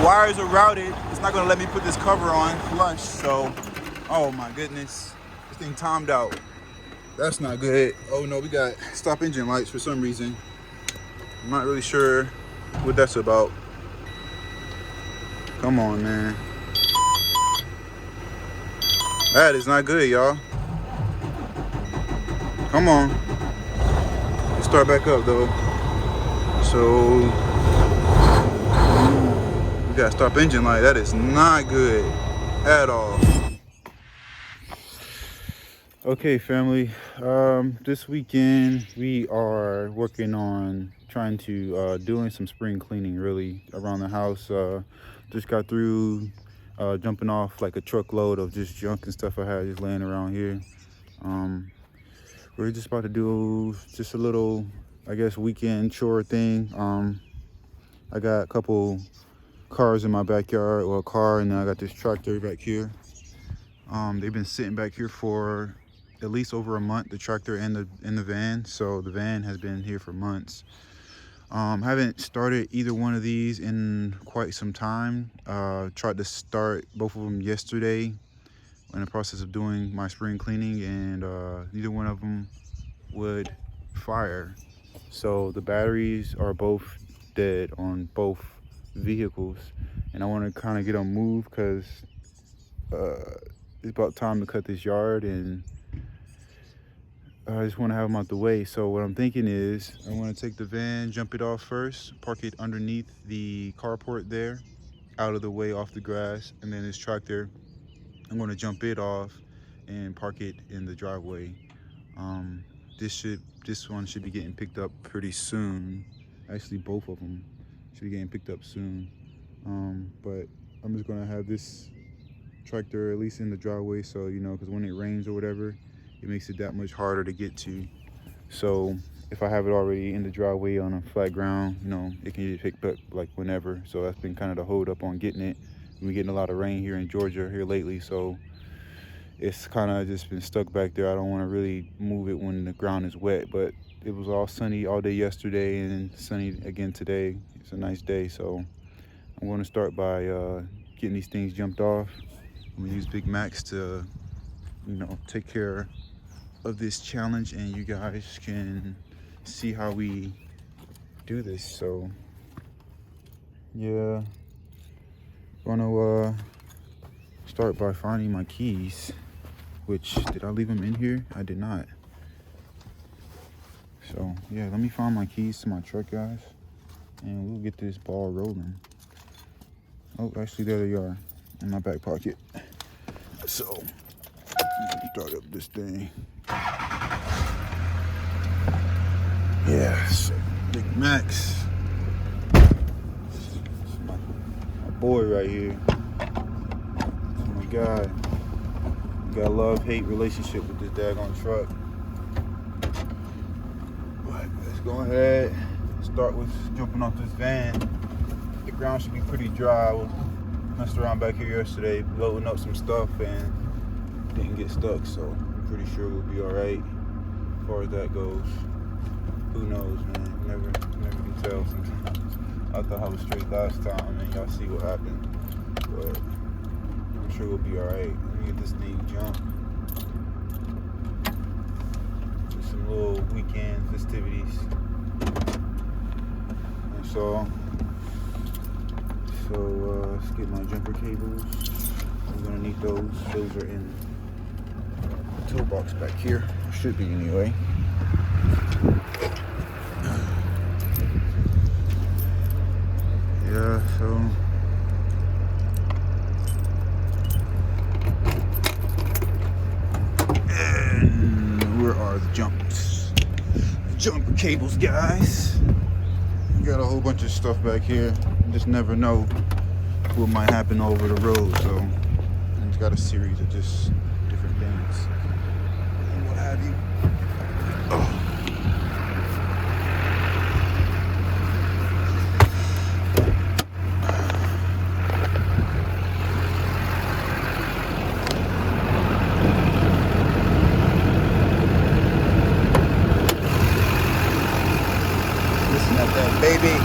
wires are routed. It's not gonna let me put this cover on flush, so, oh my goodness. This thing timed out. That's not good. Oh no, we got stop engine lights for some reason. I'm not really sure what that's about. Come on, man. That is not good, y'all. Come on. Let's start back up though. So we gotta stop engine light. That is not good at all. Okay, family. This weekend we are working on trying to doing some spring cleaning really around the house. Just got through jumping off like a truckload of just junk and stuff I had just laying around here. We're just about to do just a little, I guess, weekend chore thing. I got a couple cars in my backyard, or a car, and then I got this tractor back here. They've been sitting back here for at least over a month, the tractor and the van. So the van has been here for months. Haven't started either one of these in quite some time. Tried to start both of them yesterday in the process of doing my spring cleaning, and neither one of them would fire. So the batteries are both dead on both vehicles, and I want to kind of get them moved because it's about time to cut this yard, and I just want to have them out the way. So what I'm thinking is I want to take the van, jump it off first, park it underneath the carport there, out of the way off the grass, and then this tractor, I'm going to jump it off and park it in the driveway. This one should be getting picked up pretty soon. Actually, both of them should be getting picked up soon. But I'm just going to have this tractor at least in the driveway, so you know, because when it rains or whatever, it makes it that much harder to get to. So if I have it already in the driveway on a flat ground, you know, it can get picked up like whenever. So that's been kind of the hold up on getting it. We're getting a lot of rain here in Georgia here lately, so it's kind of just been stuck back there. I don't want to really move it when the ground is wet, but it was all sunny all day yesterday and sunny again today. It's a nice day, so I'm going to start by getting these things jumped off. I'm going to use Big Max to, you know, take care of this challenge, and you guys can see how we do this. So yeah, gonna start by finding my keys, which, did I leave them in here? I did not. So yeah, let me find my keys to my truck, guys, and we'll get this ball rolling. Oh, actually there they are in my back pocket. So start up this thing. Yes, Big Max. My boy right here. Oh my God. Got a love-hate relationship with this daggone truck. But let's go ahead and start with jumping off this van. The ground should be pretty dry. I was messed around back here yesterday, loading up some stuff, and didn't get stuck, so I'm pretty sure we'll be alright as far as that goes. Who knows, man? Never can tell sometimes. I thought I was straight last time, and y'all see what happened. But I'm sure we'll be alright. Let me get this thing jumped. Do some little weekend festivities. That's all. So let's get my jumper cables. We're gonna need those. Those are in the toolbox back here. Should be anyway. Yeah, so and where are the jumpers? Jumper cables, guys. We got a whole bunch of stuff back here. You just never know what might happen over the road, so it's got a series of just different things and what have you. Oh. Listen at that, baby.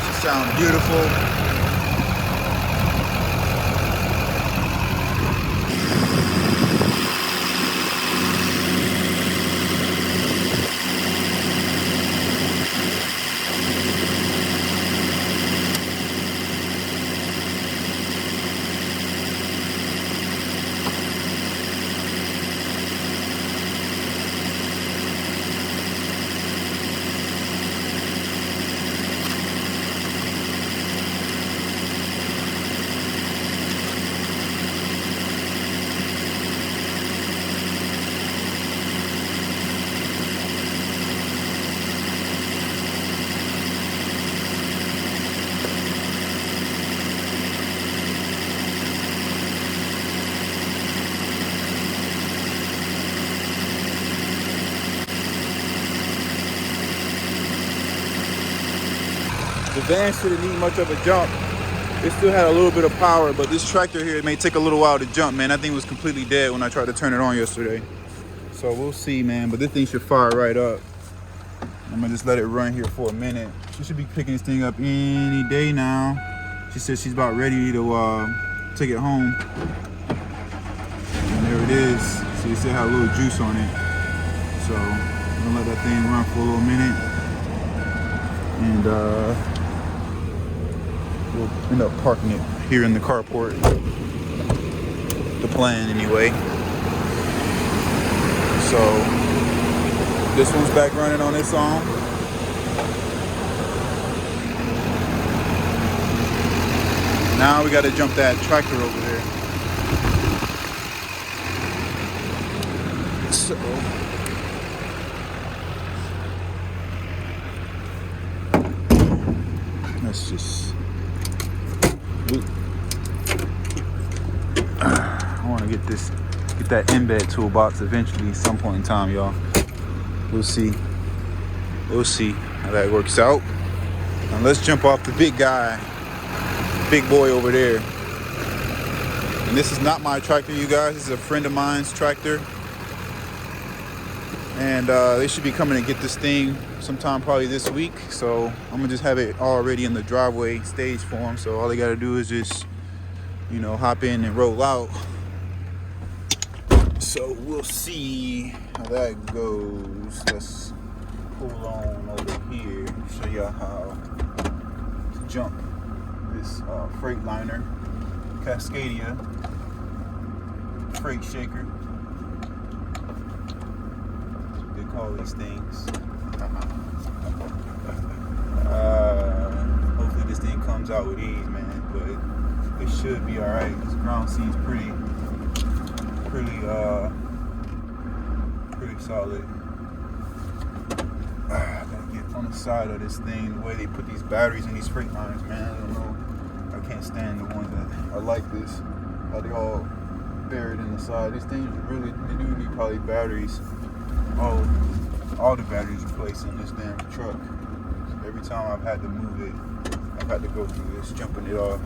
She sounds beautiful. full. The van shouldn't need much of a jump. It still had a little bit of power, but this tractor here, it may take a little while to jump, man. That thing was completely dead when I tried to turn it on yesterday. So we'll see, man, but this thing should fire right up. I'm gonna just let it run here for a minute. She should be picking this thing up any day now. She said she's about ready to take it home. And there it is. See, it still had a little juice on it. So I'm gonna let that thing run for a little minute. And we'll end up parking it here in the carport. The plan anyway. So this one's back running on its own. Now we got to jump that tractor over there. So let's just. I want to get that embed toolbox eventually, some point in time, y'all. We'll see. We'll see how that works out. Now let's jump off the big guy, big boy over there. And this is not my tractor, you guys. This is a friend of mine's tractor. And they should be coming to get this thing sometime probably this week. So I'm gonna just have it already in the driveway stage for them. So all they gotta do is just, you know, hop in and roll out. So we'll see how that goes. Let's pull on over here, show y'all how to jump this Freightliner Cascadia freight shaker. Call these things. Hopefully this thing comes out with ease, man, but it should be all right. This ground seems pretty solid. I gotta get on the side of this thing. The way they put these batteries in these Freightliners, man, I don't know. I can't stand the ones that are like this. How they all buried in the side. These things really, they do need probably batteries. All the batteries replaced in this damn truck. Every time I've had to move it, I've had to go through this, jumping it off.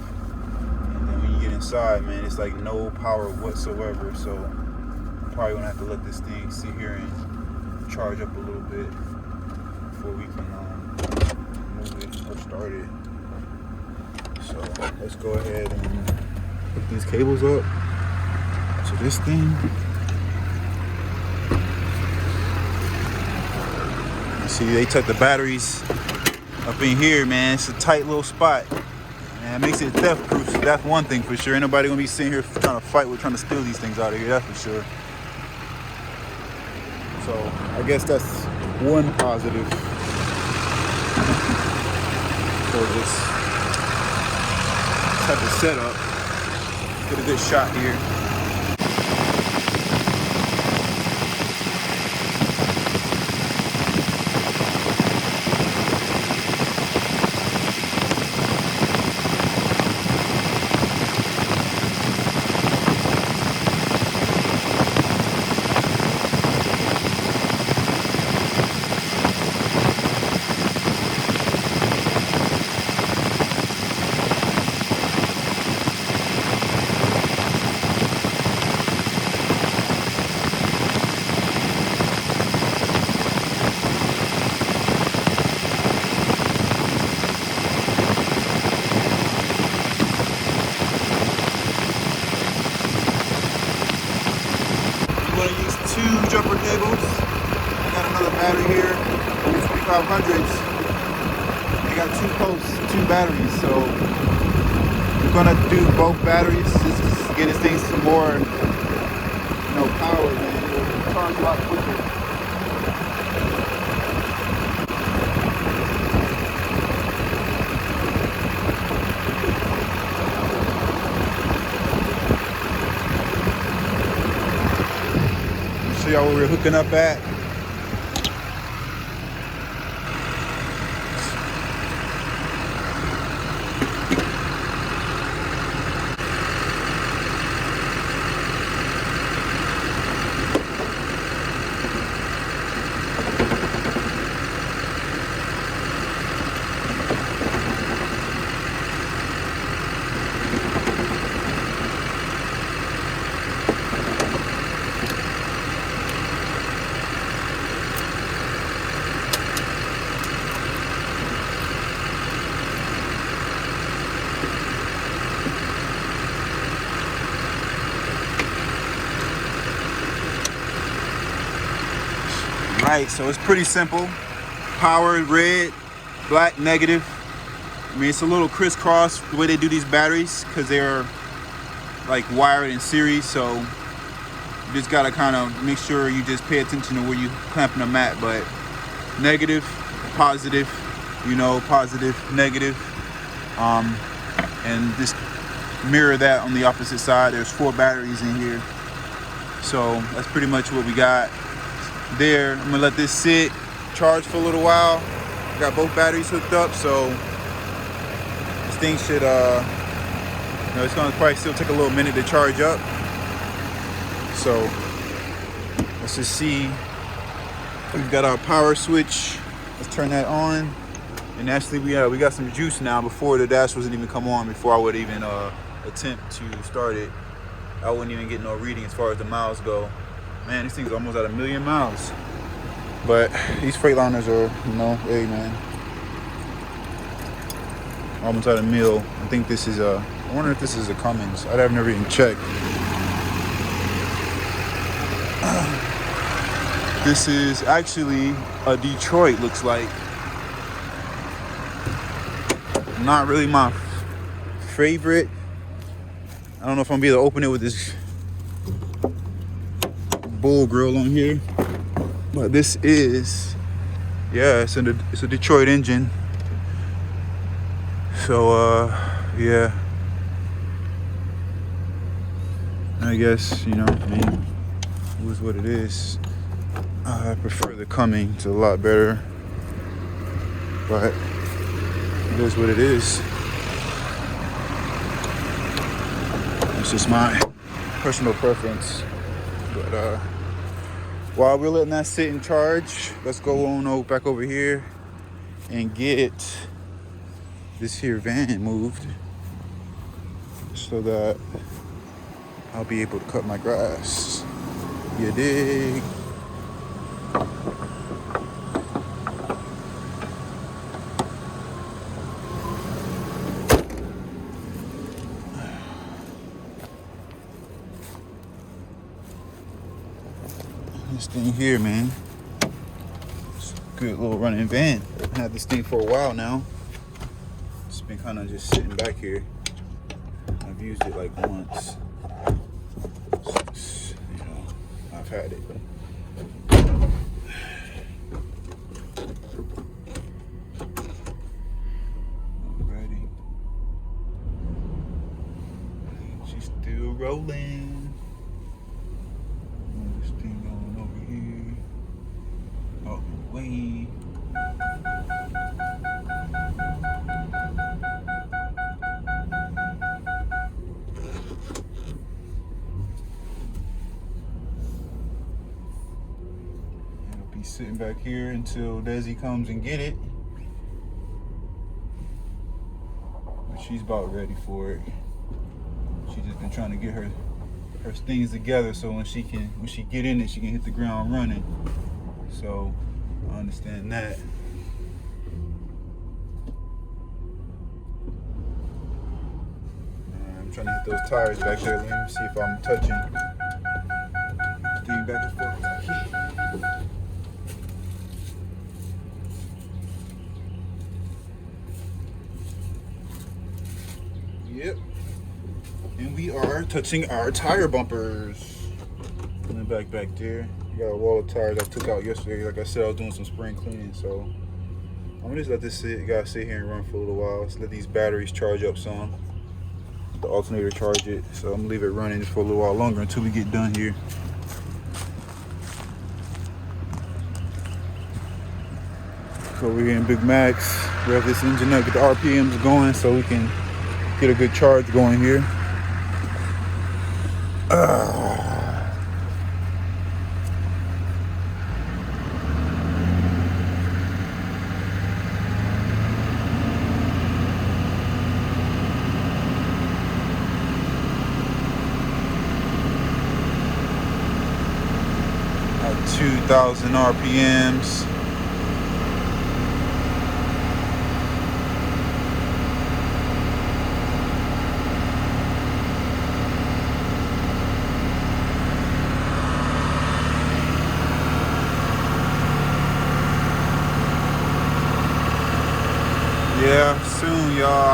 And then when you get inside, man, it's like no power whatsoever. So I'm probably gonna have to let this thing sit here and charge up a little bit before we can move it or start it. So let's go ahead and put these cables up to this thing. See, they took the batteries up in here, man. It's a tight little spot. Man, it makes it theft proof. So that's one thing for sure. Ain't nobody gonna be sitting here trying to fight with trying to steal these things out of here, that's for sure. So I guess that's one positive for this type of setup. Get a good shot here. 2500s. They got 2 posts, 2 batteries, so we're gonna do both batteries just to get this thing some more, power, man. It'll charge a lot quicker. Show y'all where we're hooking up at. Right, so it's pretty simple. Power red, black negative. I mean, it's a little crisscross the way they do these batteries because they're like wired in series, so you just gotta kind of make sure you just pay attention to where you clamping them at. But negative, positive, positive, negative, and just mirror that on the opposite side. There's 4 batteries in here, so that's pretty much what we got there. I'm gonna let this sit, charge for a little while. Got both batteries hooked up, so this thing should it's gonna probably still take a little minute to charge up. So let's just see. We've got our power switch. Let's turn that on. And actually we got some juice now. Before, the dash wasn't even come on before I would even attempt to start it. I wouldn't even get no reading as far as the miles go. Man, this thing's almost at 1,000,000 miles. But these Freightliners are, hey man, almost at 1,000,000. I think this is I wonder if this is a Cummins. I've never even checked. This is actually a Detroit, looks like. Not really my favorite. I don't know if I'm gonna be able to open it with this bull grill on here, but this is, it's a Detroit engine. So yeah, I guess it was what it is. I prefer the Cummins, it's a lot better, but it is what it is. It's just my personal preference. But while we're letting that sit and charge, let's go on back over here and get this here van moved so that I'll be able to cut my grass. You dig? This thing here, man, it's a good little running van. I've had this thing for a while now. It's been kind of just sitting back here. I've used it like once. Since, I've had it. Alrighty. She's still rolling. This thing going over here. Out the way. Sitting back here until Desi comes and get it. But she's about ready for it. She's just been trying to get her things together so when she get in it, she can hit the ground running. So I understand that. I'm trying to hit those tires back there. Let me see if I'm touching the thing back and forth. Yep. And we are touching our tire bumpers. In the back there. We got a wall of tires I took out yesterday. Like I said, I was doing some spring cleaning, so I'm gonna just let this sit. Gotta sit here and run for a little while. Let's let these batteries charge up some. The alternator charge it. So I'm gonna leave it running just for a little while longer until we get done here. So we're here in Big Max. Rev this engine up, get the RPMs going so we can get a good charge going here. At 2,000 RPMs. Yeah, soon, y'all.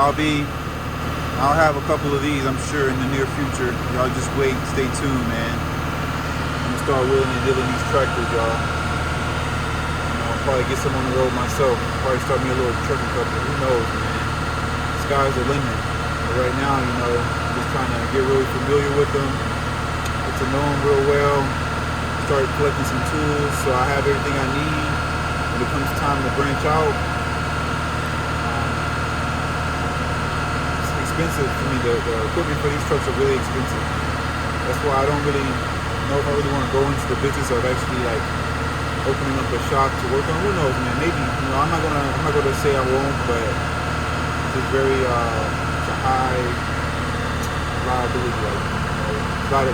I'll have a couple of these, I'm sure, in the near future. Y'all just wait, stay tuned, man. I'm gonna start wheeling and dealing these tractors, y'all. I'll probably get some on the road myself. Probably start me a little trucking company. Who knows, man? Sky's the limit. But right now, I'm just trying to get really familiar with them, get to know them real well, start collecting some tools so I have everything I need when it comes time to branch out. Expensive for me. The equipment for these trucks are really expensive. That's why I don't really know if I really want to go into the business of actually like opening up a shop to work on. Who knows, man? Maybe. I'm not gonna say I won't, but it's very it's a high liability. Like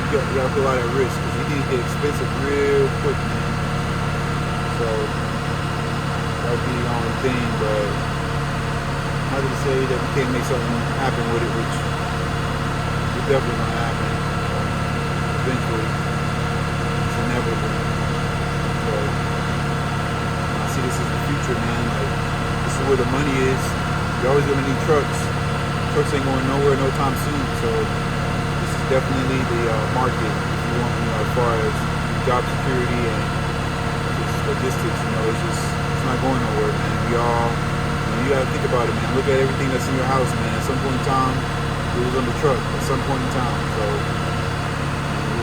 you gotta put a lot at risk because these get expensive real quick, man. So that would be the only thing, but I'm not gonna say that we can't make something happen with it, which is definitely gonna happen eventually. It's inevitable. So I see this as the future, man. Like this is where the money is. You're always gonna need trucks. Trucks ain't going nowhere no time soon. So this is definitely the market if you want, as far as job security and just logistics. It's not going nowhere, man. You gotta think about it, man. Look at everything that's in your house, man. At some point in time, it was on the truck. At some point in time, so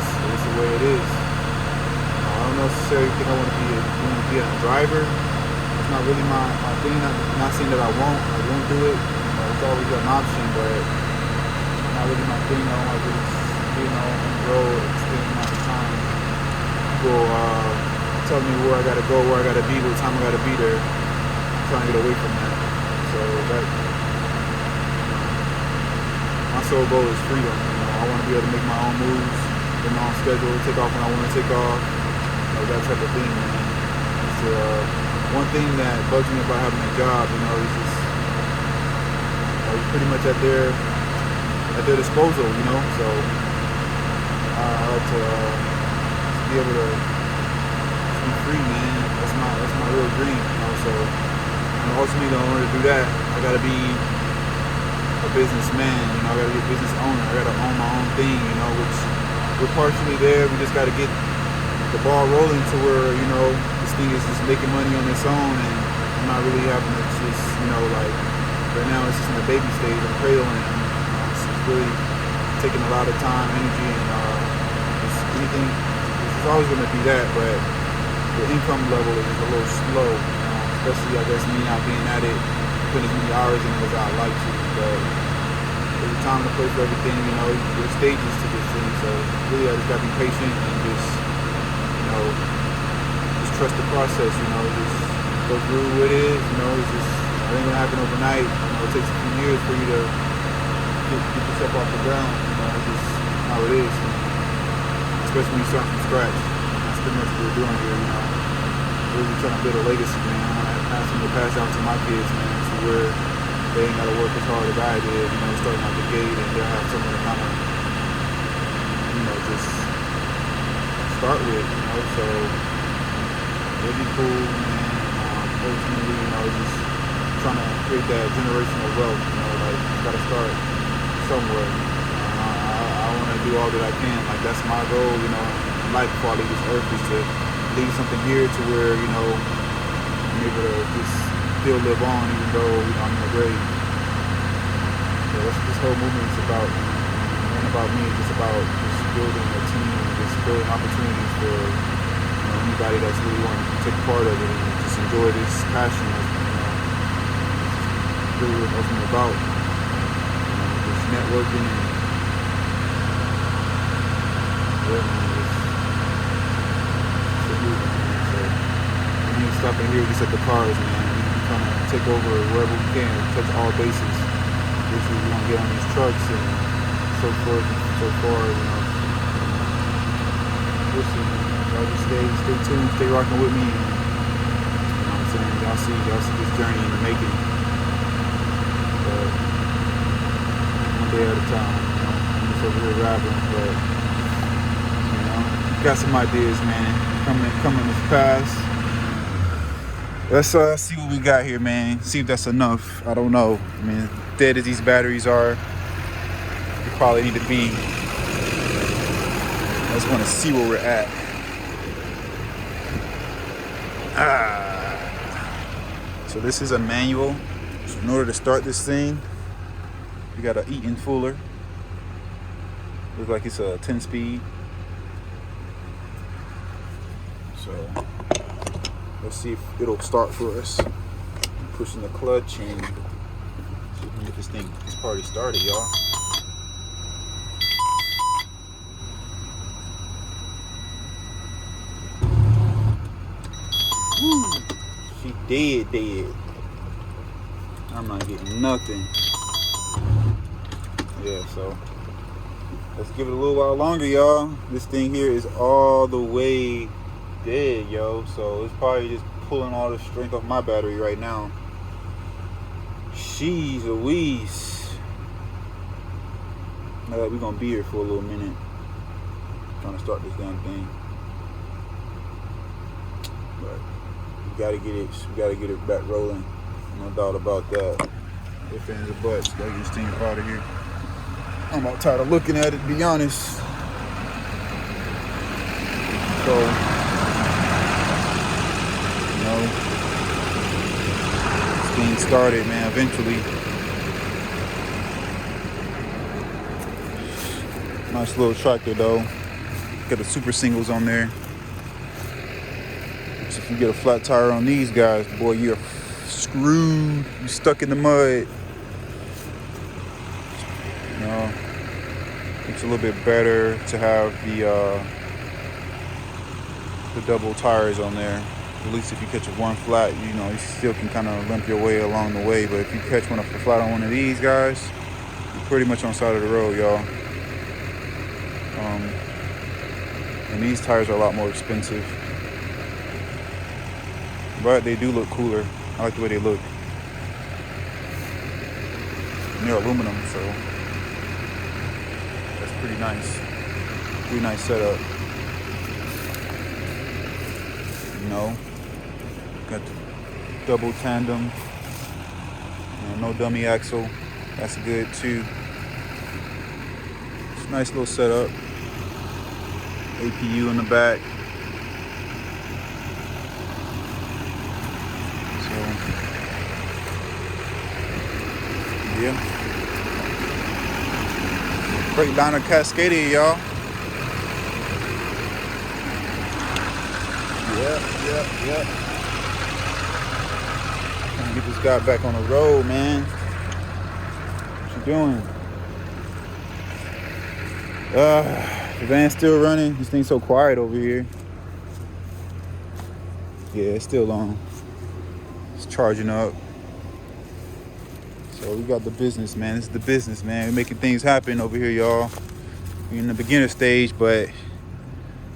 it's the way it is. I don't necessarily think I want to be a driver. It's not really my thing. I'm not saying that I won't do it. It's always an option, but it's not really my thing. I don't like really being on the road and spending a lot of time. People tell me where I gotta go, where I gotta be, what time I gotta be there. I'm trying to get away from that. So that my sole goal is freedom. I want to be able to make my own moves, get my own schedule, take off when I want to take off, that type of thing, man. It's one thing that bugs me about having a job, is just you're pretty much at their disposal, So I like to be able to be free, man. That's my real dream, So. And ultimately, in order to do that, I gotta be a businessman. I gotta be a business owner. I gotta own my own thing. Which we're partially there. We just gotta get the ball rolling to where this thing is just making money on its own, and I'm not really having to just like right now it's just in the baby stage. I'm cradling. It's really taking a lot of time, energy, and it's anything. It's always gonna be that, but the income level is just a little slow. Especially, I guess, me not being at it, putting as many hours in it as I'd like to. But there's a time and a place for everything, there's stages to this thing. So really, I just gotta be patient and just trust the process, just go through what it is, it's just, it ain't gonna happen overnight. It takes a few years for you to get yourself off the ground. It's just how it is. Especially when you start from scratch. That's pretty much what we're doing here, Really trying to build a legacy, man. I want to have something to pass down to my kids, man, to where they ain't got to work as hard as I did, starting out the gate, and they'll have something to kind of, just start with, So it'd be cool, man. Ultimately, just trying to create that generational wealth, just got to start somewhere. I want to do all that I can. Like, that's my goal, you know, in life before I leave this earth, is to leave something here to where, you know, I'm able to just still live on even though, you know, I'm in the grave. So that's what this whole movement is about. It ain't about me, it's just about just building a team and just building opportunities for, you know, anybody that's really wanting to take part of it and just enjoy this passion of, you know, really what it's about. You know, just networking and yeah, man, it's a movement, man. So we need to stop in here just at the cars, man. We trying to take over wherever we can, touch all bases. Usually we want to get on these trucks and so forth and so far, you know. We'll see, man. Y'all just stay tuned, stay rocking with me. And, you know what I'm saying? Y'all see this journey in the making. But one day at a time, you know. I'm just over here rapping, but you know, got some ideas, man. Coming this past. Let's see what we got here, man. See if that's enough. I don't know. I mean, dead as these batteries are, we probably need to be. I just want to see where we're at. So this is a manual. In order to start this thing, you got an Eaton Fuller. Looks like it's a 10-speed. So let's see if it'll start for us. Pushing the clutch and see if we can get this party started, y'all. Woo. She dead. I'm not getting nothing. Yeah, so let's give it a little while longer, y'all. This thing here is all the way dead, yo. So it's probably just pulling all the strength off my battery right now. Jeez Louise. Now that we're gonna be here for a little minute, trying to start this damn thing. But we gotta get it back rolling. No doubt about that. If ends or buts, gotta get this thing out of here. I'm about tired of looking at it, to be honest. So, you know, it's getting started, man, eventually. Nice little tractor, though. Got the super singles on there. So if you get a flat tire on these guys, boy, you're screwed. You're stuck in the mud. You know, it's a little bit better to have the double tires on there. At least if you catch one flat, you know, you still can kind of limp your way along the way. But if you catch one flat on one of these guys, you're pretty much on the side of the road, y'all. And these tires are a lot more expensive, but they do look cooler. I like the way they look. And they're aluminum, so that's pretty nice. Pretty nice setup. You know, got the double tandem. You know, no dummy axle. That's good too. It's a nice little setup. APU in the back. So, yeah. Freightliner Cascadia, y'all. Yep. Trying to get this guy back on the road, man. What you doing? The van's still running. This thing's so quiet over here. Yeah, it's still on. It's charging up. So we got the business, man. This is the business, man. We're making things happen over here, y'all. We're in the beginner stage, but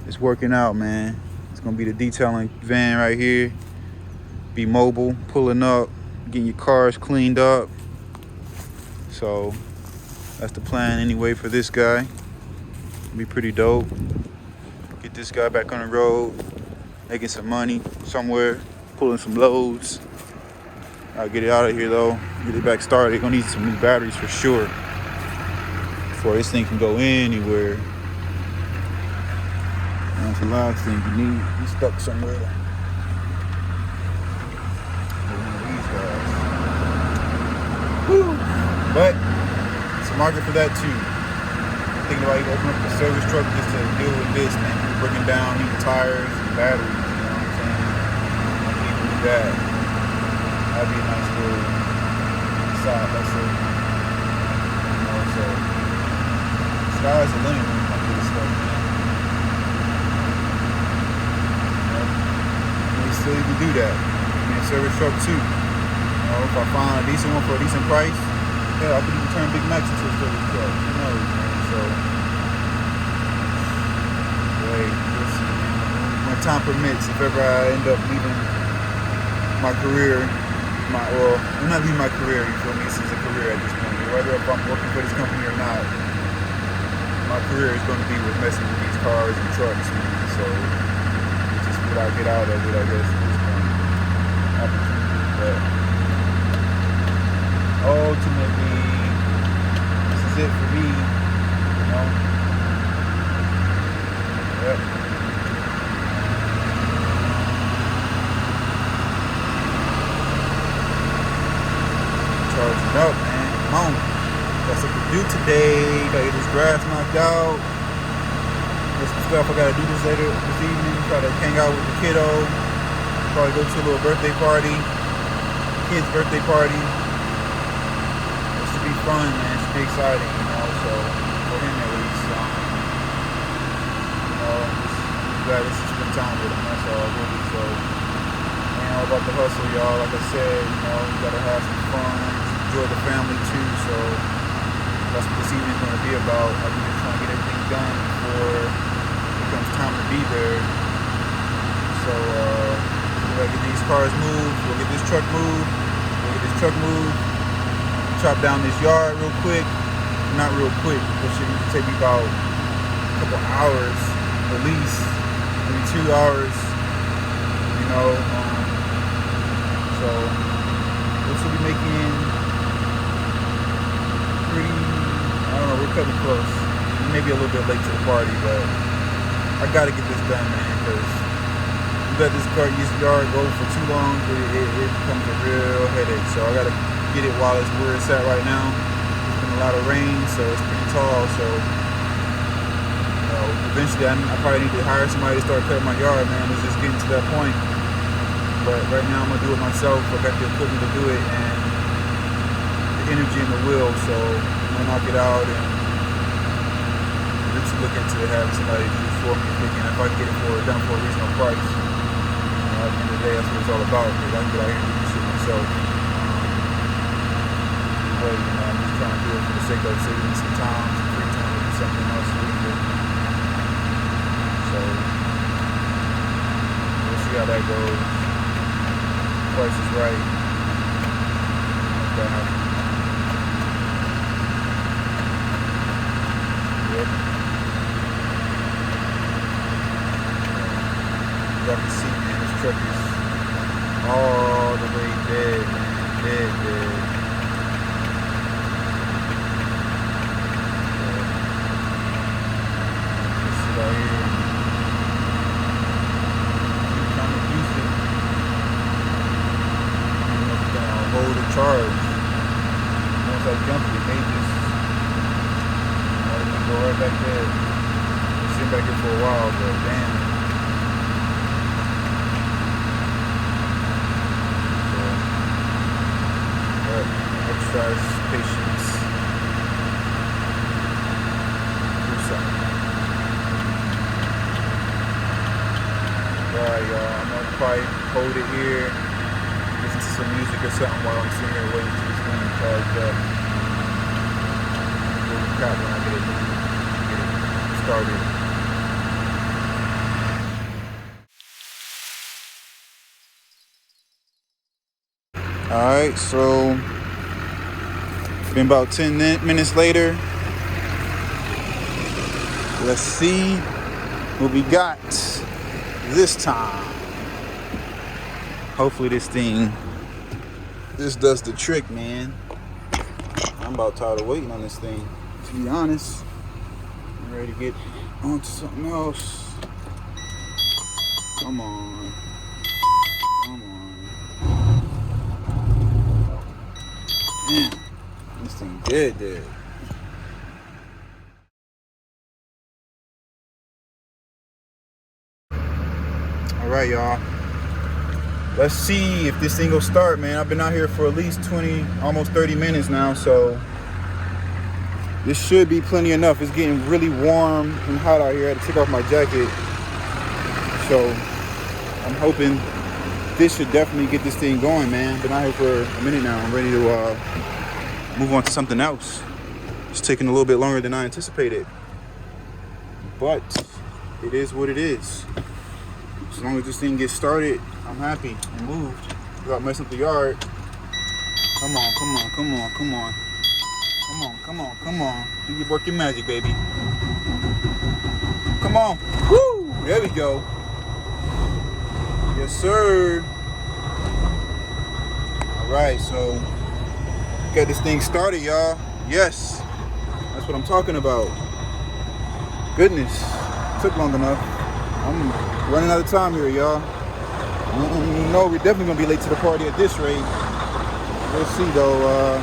it's working out, man. It's gonna be the detailing van right here. Be mobile, pulling up, getting your cars cleaned up. So that's the plan anyway for this guy. Be pretty dope. Get this guy back on the road, making some money somewhere, pulling some loads. I'll get it out of here though. Get it back started. Gonna need some new batteries for sure. before this thing can go anywhere. That's the last thing you need. You stuck somewhere. One of these guys. Woo! But it's a market for that too. I'm thinking about even opening up the service truck just to deal with this, man. Breaking down these tires and batteries, you know what I'm saying? I can even do that. That'd be a nice little side hustle. You know, so sky's the limit when it comes to this stuff, man. You know, we still even do that. I mean, a service truck too. You know, if I find a decent one for a decent price, hell, I could even turn Big Macs into a service truck. Who knows, man? So, wait, we'll see, man. When time permits, if ever I end up leaving my career, well, I'm not leaving my career, you feel me? This is a career at this point. Whether if I'm working for this company or not, my career is going to be with messing with these cars and trucks, man. So, it's just what I get out of it, I guess, at this point. But ultimately, this is it for me, you know? Yep. Charging up, man. Come on. Got something to do today. Gotta get this grass knocked out. There's some stuff I gotta do this evening. Try to hang out with the kiddo. Probably go to a little birthday party. Kid's birthday party. It should be fun, man. It should be exciting, you know. So for him at least, you know, just glad to spend time with him. That's all, really. So, ain't all about the hustle, y'all. Like I said, you know, you gotta have some fun, enjoy the family too. So that's what this evening's gonna be about. I've been trying to get everything done before it comes time to be there. So we gotta get these cars moved. We'll get this truck moved. Chop down this yard real quick. Not real quick. This should take me about a couple hours at least, maybe 2 hours. You know. So this will be making pretty. I don't know. We're cutting close. Maybe a little bit late to the party, but I gotta get this done, man, because let this yard go for too long, it becomes a real headache. So I gotta get it while it's where it's at right now. There's been a lot of rain, so it's pretty tall. So you know, eventually I probably need to hire somebody to start cutting my yard, man. It's just getting to that point. But right now I'm gonna do it myself. I got the equipment to do it and the energy and the will. So I'm gonna knock it out and eventually look into having somebody do it for me. Thinking if I can get it done for a reasonable price. At the end of the day, that's what it's all about, because I can get out here and do this shit myself. But, you know, I'm just trying to do it for the sake of saving some time, some free time to do something else legal. So, we'll see how that goes. The price is right. Yep. Y'all can see, man, this truck is all the way dead, man. Dead. Just sit out here. Keep trying to use it. I don't know if it's gonna hold a charge. Once I jump it, may just, you know, it can go right back there. I've sitting back here for a while, but damn. Exercise patience. Do something. Alright, y'all. I'm gonna probably hold it here, listen to some music or something while I'm sitting here waiting for this thing to charge up. We'll cap when I get it started. Alright, so been about 10 minutes later. Let's see what we got this time. Hopefully this does the trick, man. I'm about tired of waiting on this thing. to be honest. I'm ready to get on to something else. Come on. Come on. Damn. This thing dead. Alright, y'all. Let's see if this thing will start, man. I've been out here for at least 20, almost 30 minutes now, so this should be plenty enough. It's getting really warm and hot out here. I had to take off my jacket. So I'm hoping this should definitely get this thing going, man. Been out here for a minute now. I'm ready to move on to something else. It's taking a little bit longer than I anticipated, but it is what it is. As long as this thing gets started, I'm happy and moved without messing up the yard. Come on. Do you work your magic, baby? Come on. Woo! There we go. Yes, sir. All right, so got this thing started, y'all. Yes, that's what I'm talking about. Goodness, took long enough. I'm running out of time here, y'all. No, we're definitely gonna be late to the party at this rate. We'll see though.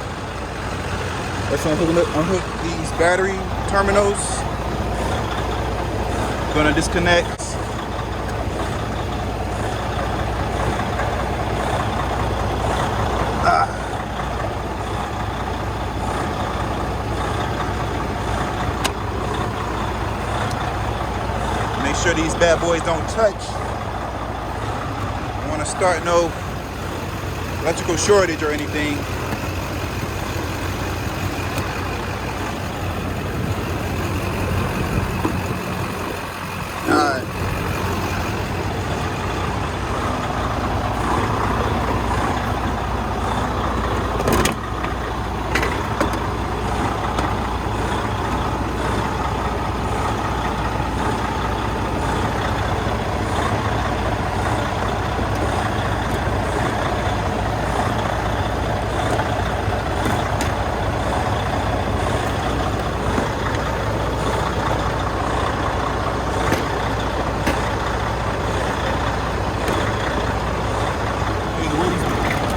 Let's unhook these battery terminals. Gonna disconnect. Make sure these bad boys don't touch. Don't want to start no electrical shortage or anything.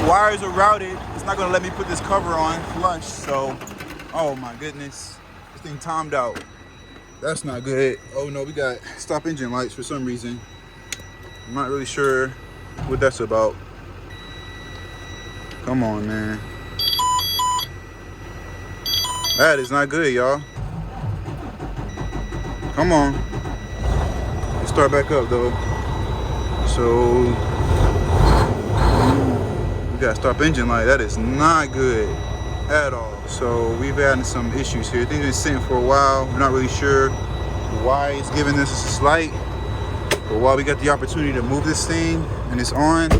Wires are routed. It's not gonna let me put this cover on flush, so oh my goodness, this thing timed out. That's not good. Oh no, we got stop engine lights for some reason. I'm not really sure what that's about. Come on, man. That is not good, y'all. Come on. Let's start back up though. So we got stop engine light. That is not good at all. So we've had some issues here. Things been sitting for a while. We're not really sure why it's giving us this light. But while we got the opportunity to move this thing and it's on,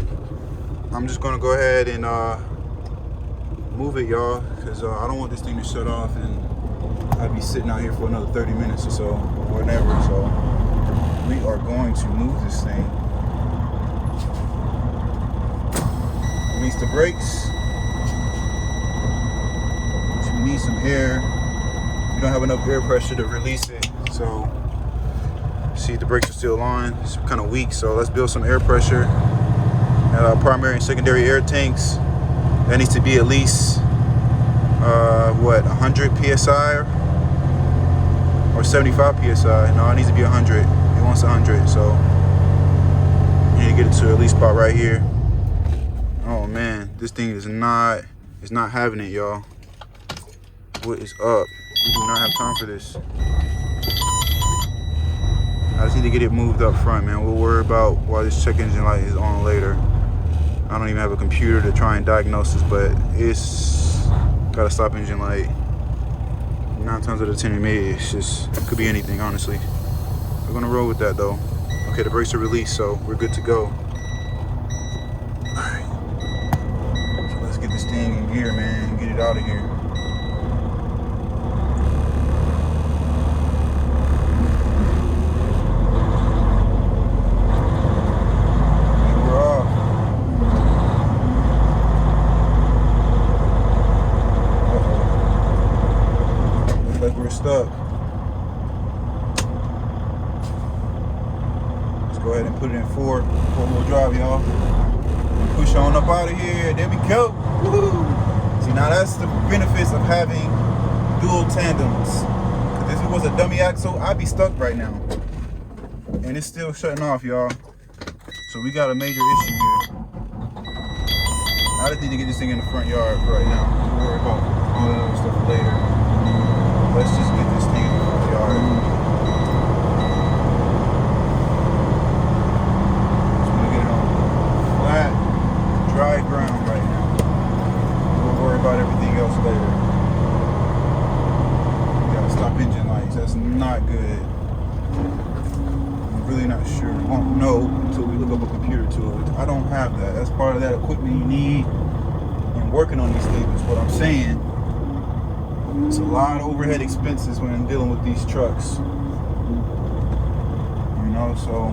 I'm just gonna go ahead and move it, y'all, because I don't want this thing to shut off and I'd be sitting out here for another 30 minutes or so, or whatever. So we are going to move this thing. Release the brakes. We need some air. We don't have enough air pressure to release it. So, see, the brakes are still on. It's kind of weak, so let's build some air pressure. Primary and secondary air tanks. That needs to be at least, 100 PSI or 75 PSI. No, it needs to be 100. It wants 100, so you need to get it to at least about right here. Oh man, this thing is not having it, y'all. What is up? We do not have time for this. I just need to get it moved up front, man. We'll worry about why this check engine light is on later. I don't even have a computer to try and diagnose this, but it's got a stop engine light. 9 times out of 10 maybe it's just, it could be anything, honestly. We're gonna roll with that though. Okay, the brakes are released, so we're good to go. Alright. So let's get this thing in gear, man, and get it out of here. we're stuck. Let's go ahead and put it in four-wheel drive, y'all. Push on up out of here. There we go. Woo-hoo. See, now that's the benefits of having dual tandems. Because if it was a dummy axle, I'd be stuck right now. And it's still shutting off, y'all. So we got a major issue here. I just need to get this thing in the front yard for right now. We'll worry about all that other stuff later. Let's just get this thing in the front yard. Just want to get it on flat, dry ground right now. We'll worry about everything else later. We gotta stop engine lights. That's not good. I'm really not sure. We won't know until we hook up a computer to it. I don't have that. That's part of that equipment you need in working on these things. What I'm saying, it's a lot of overhead expenses when I'm dealing with these trucks. You know, so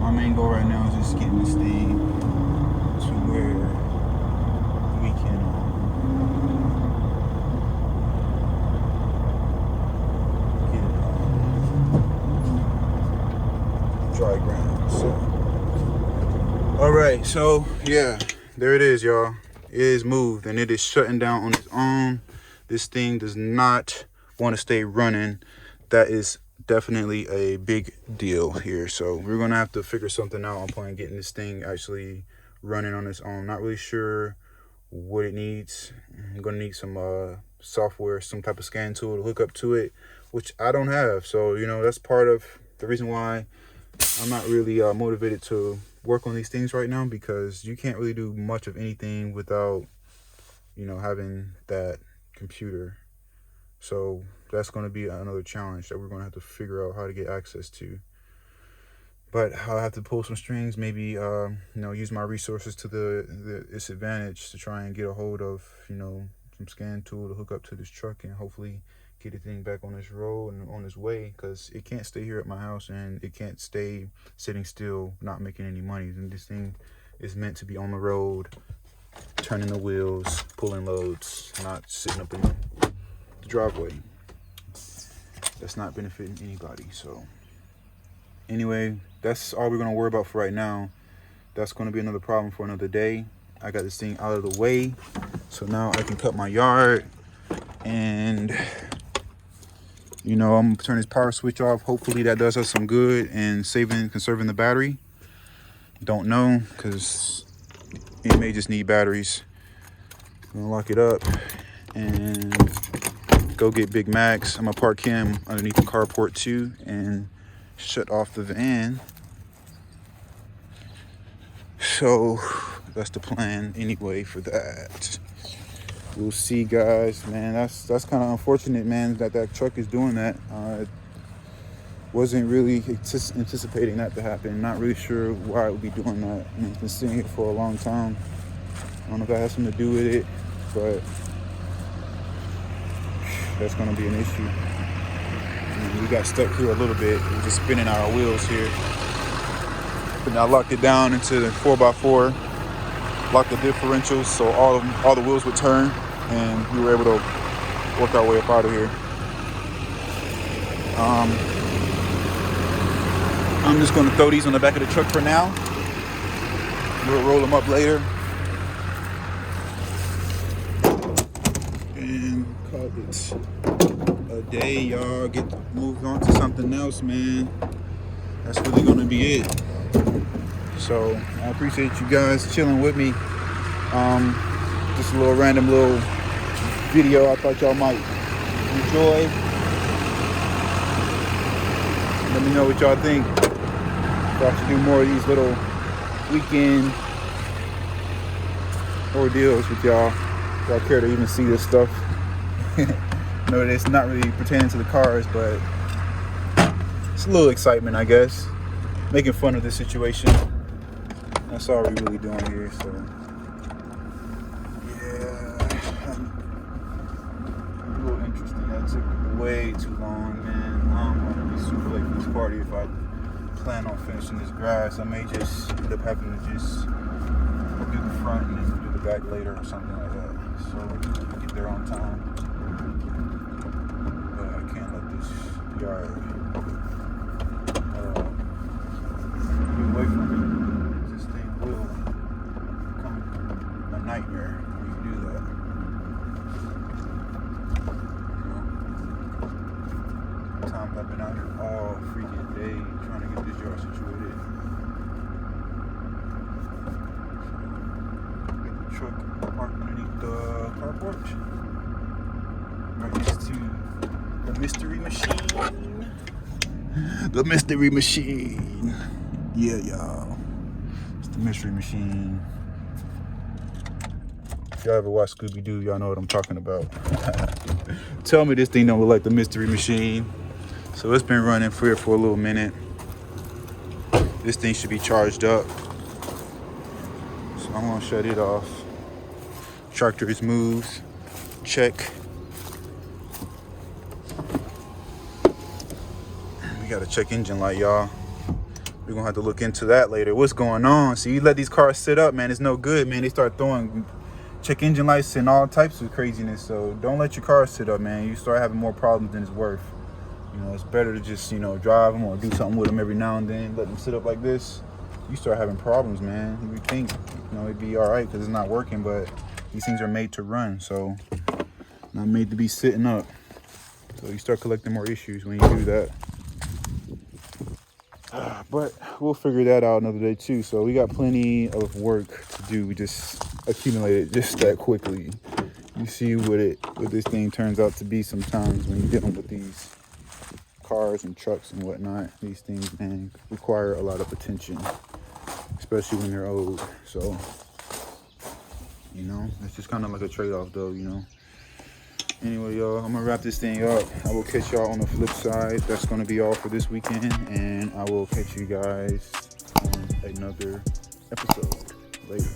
my main goal right now is just getting this thing to where we can dry ground. So, all right, so yeah, there it is, y'all. It is moved and it is shutting down on its own. This thing does not want to stay running. That is definitely a big deal here. So we're gonna have to figure something out on plan of getting this thing actually running on its own. Not really sure what it needs. I'm gonna need some software, some type of scan tool to hook up to it, which I don't have. So, you know, that's part of the reason why I'm not really motivated to work on these things right now, because you can't really do much of anything without, you know, having that computer. So that's going to be another challenge that we're going to have to figure out how to get access to. But I'll have to pull some strings, maybe you know, use my resources to its advantage to try and get a hold of, you know, some scan tool to hook up to this truck and hopefully get the thing back on this road and on its way, because it can't stay here at my house and it can't stay sitting still not making any money. And this thing is meant to be on the road, turning the wheels, pulling loads, not sitting up in the driveway. That's not benefiting anybody. So anyway, that's all we're going to worry about for right now. That's going to be another problem for another day. I got this thing out of the way, so now I can cut my yard. And you know, I'm gonna turn this power switch off. Hopefully that does us some good and conserving the battery. Don't know, because it may just need batteries. I'm gonna lock it up and go get Big Max. I'm gonna park him underneath the carport too and shut off the van. So that's the plan anyway for that. We'll see, guys, man. That's kind of unfortunate, man, that truck is doing that. Wasn't really anticipating that to happen. Not really sure why it would be doing that. I mean, it's been sitting here for a long time. I don't know if that has something to do with it, but that's going to be an issue. I mean, we got stuck here a little bit. We're just spinning our wheels here. But I locked it down into the 4x4. Lock the differentials so all the wheels would turn, and we were able to work our way up out of here. I'm just going to throw these on the back of the truck for now. We'll roll them up later and call it a day, y'all. Get moved on to something else, man. That's really going to be it. So I appreciate you guys chilling with me. Just a little random little video I thought y'all might enjoy. Let me know what y'all think. If I should do more of these little weekend ordeals with y'all. If y'all care to even see this stuff. No, it's not really pertaining to the cars, but it's a little excitement, I guess. Making fun of the situation. That's all we're really doing here, so yeah. A little interesting. That took way too long, man. I'm gonna be super late for this party. If I plan on finishing this grass, I may just end up having to just do the front and then do the back later or something like that. So get there on time. yard. Get away from it. This thing will become a nightmare when you do that. Times I've been out here all freaking day trying to get this yard situated. Get the truck parked underneath the carport. Right next to the mystery machine. The mystery machine. Yeah, y'all. It's the mystery machine. If y'all ever watch Scooby-Doo, y'all know what I'm talking about. Tell me this thing don't look like the mystery machine. So it's been running for a little minute. This thing should be charged up. So I'm gonna shut it off. Tractor is moved. Check. We got a check engine light, y'all. We're gonna have to look into that later. What's going on? See, you let these cars sit up, man, it's no good, man. They start throwing check engine lights and all types of craziness. So don't let your cars sit up, man. You start having more problems than it's worth. You know, it's better to just, you know, drive them or do something with them every now and then. Let them sit up like this. You start having problems, man. You think, you know, it'd be all right because it's not working, but these things are made to run, so not made to be sitting up. So you start collecting more issues when you do that. But we'll figure that out another day too. So we got plenty of work to do. We just accumulated just that quickly. You see what this thing turns out to be sometimes when you're dealing with these cars and trucks and whatnot. These things, man, require a lot of attention, especially when they're old. So, you know, it's just kind of like a trade-off though, you know. Anyway, y'all, I'm gonna wrap this thing up. I will catch y'all on the flip side. That's gonna be all for this weekend, and I will catch you guys on another episode later.